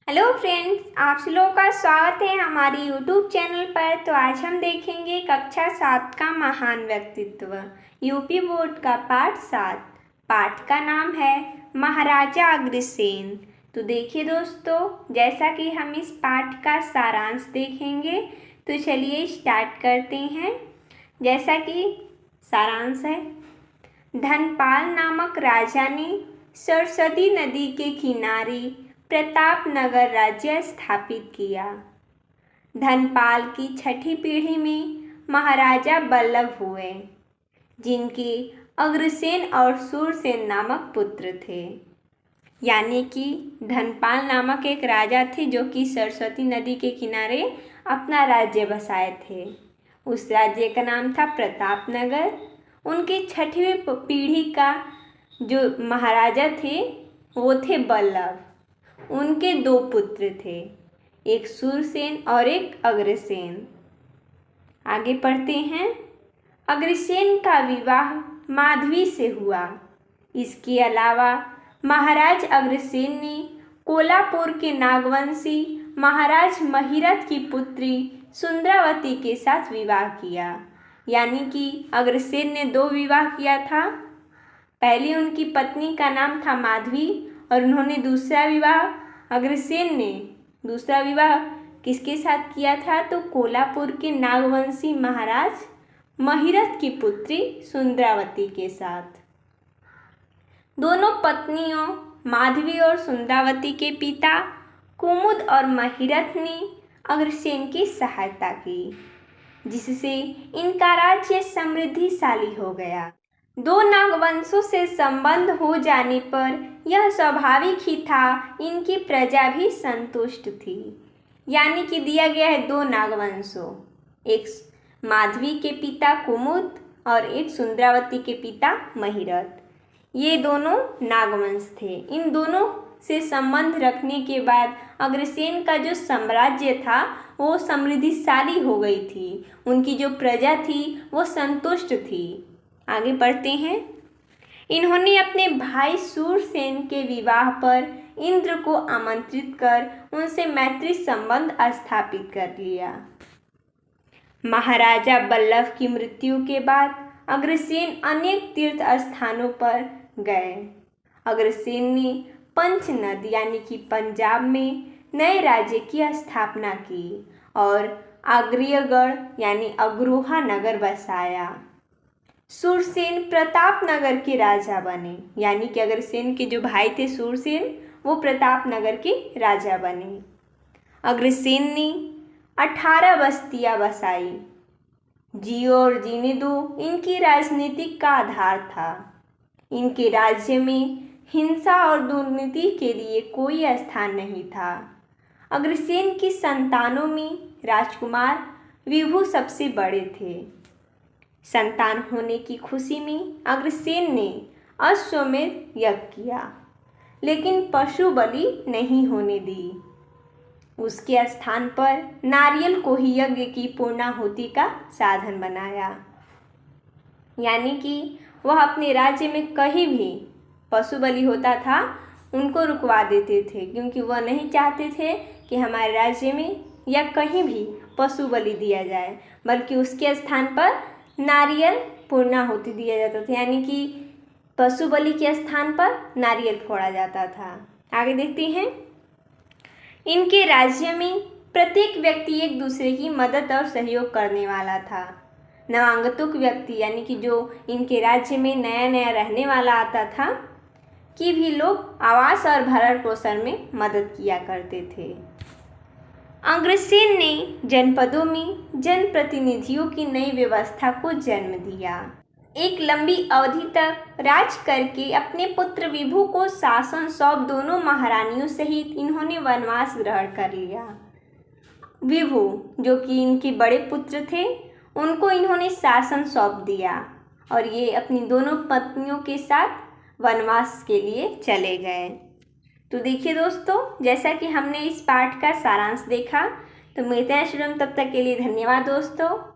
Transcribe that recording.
Hello friends, आप सब लोगों का स्वागत है हमारी यूट्यूब चैनल पर। तो आज हम देखेंगे कक्षा 7 का महान व्यक्तित्व यूपी बोर्ड का पाठ 7। पाठ का नाम है महाराजा अग्रसेन। तो देखिए दोस्तों, जैसा कि हम इस पाठ का सारांश देखेंगे, तो चलिए स्टार्ट करते हैं। जैसा कि सारांश है, धनपाल नामक राजा ने सरस्वती नदी के किनारे प्रतापनगर राज्य स्थापित किया। धनपाल की छठी पीढ़ी में महाराजा बल्लभ हुए, जिनके अग्रसेन और सूरसेन नामक पुत्र थे। यानी कि धनपाल नामक एक राजा थे जो कि सरस्वती नदी के किनारे अपना राज्य बसाए थे। उस राज्य का नाम था प्रतापनगर। उनकी छठवीं पीढ़ी का जो महाराजा थे वो थे बल्लभ। उनके दो पुत्र थे, एक सूरसेन और एक अग्रसेन। आगे पढ़ते हैं। अग्रसेन का विवाह माधवी से हुआ। इसके अलावा महाराज अग्रसेन ने कोल्हापुर के नागवंशी महाराज महिरथ की पुत्री सुंदरावती के साथ विवाह किया। यानी कि अग्रसेन ने दो विवाह किया था। पहली उनकी पत्नी का नाम था माधवी और उन्होंने अग्रसेन ने दूसरा विवाह किसके साथ किया था? तो कोल्हापुर के नागवंशी महाराज महिरथ की पुत्री सुंदरावती के साथ। दोनों पत्नियों माधवी और सुंदरावती के पिता कुमुद और महिरथ ने अग्रसेन की सहायता की, जिससे इनका राज्य समृद्धिशाली हो गया। दो नागवंशों से संबंध हो जाने पर यह स्वाभाविक ही था, इनकी प्रजा भी संतुष्ट थी। यानी कि दिया गया है दो नागवंशों, एक माधवी के पिता कुमुद और एक सुंदरावती के पिता महिरथ। ये दोनों नागवंश थे। इन दोनों से संबंध रखने के बाद अग्रसेन का जो साम्राज्य था वो समृद्धिशाली हो गई थी। उनकी जो प्रजा थी वो संतुष्ट थी। आगे बढ़ते हैं। इन्होंने अपने भाई सूरसेन के विवाह पर इंद्र को आमंत्रित कर उनसे मैत्री संबंध स्थापित कर लिया। महाराजा बल्लभ की मृत्यु के बाद अग्रसेन अनेक तीर्थ स्थानों पर गए। अग्रसेन ने पंचनद यानी कि पंजाब में नए राज्य की स्थापना की और आग्रियगढ़ यानी अग्रोहा नगर बसाया। सूरसेन प्रतापनगर के राजा बने। यानी कि अग्रसेन के जो भाई थे सूरसेन, वो प्रतापनगर के राजा बने। अग्रसेन ने 18 बस्तियां बसाई। जियो और जीने दो इनकी राजनीतिक का आधार था। इनके राज्य में हिंसा और दुर्नीति के लिए कोई स्थान नहीं था। अग्रसेन की संतानों में राजकुमार विभु सबसे बड़े थे। संतान होने की खुशी में अग्रसेन ने अश्वमेध यज्ञ किया, लेकिन पशु बलि नहीं होने दी। उसके स्थान पर नारियल को ही यज्ञ की पूर्णाहुति का साधन बनाया। यानी कि वह अपने राज्य में कहीं भी पशु बलि होता था उनको रुकवा देते थे, क्योंकि वह नहीं चाहते थे कि हमारे राज्य में या कहीं भी पशु बलि दिया जाए, बल्कि उसके स्थान पर नारियल पूर्णाहुति दिया जाता था। यानी कि पशु बलि के स्थान पर नारियल फोड़ा जाता था। आगे देखते हैं। इनके राज्य में प्रत्येक व्यक्ति एक दूसरे की मदद और सहयोग करने वाला था। नवागंतुक व्यक्ति यानी कि जो इनके राज्य में नया नया रहने वाला आता था कि भी लोग आवास और भरण पोषण में मदद किया करते थे। अग्रसेन ने जनपदों में जनप्रतिनिधियों की नई व्यवस्था को जन्म दिया। एक लंबी अवधि तक राज करके अपने पुत्र विभु को शासन सौंप दोनों महारानियों सहित इन्होंने वनवास ग्रहण कर लिया। विभु जो कि इनके बड़े पुत्र थे, उनको इन्होंने शासन सौंप दिया और ये अपनी दोनों पत्नियों के साथ वनवास के लिए चले गए। तो देखिए दोस्तों, जैसा कि हमने इस पाठ का सारांश देखा, तो मिलते हैं स्टूडेंट, तब तक के लिए धन्यवाद दोस्तों।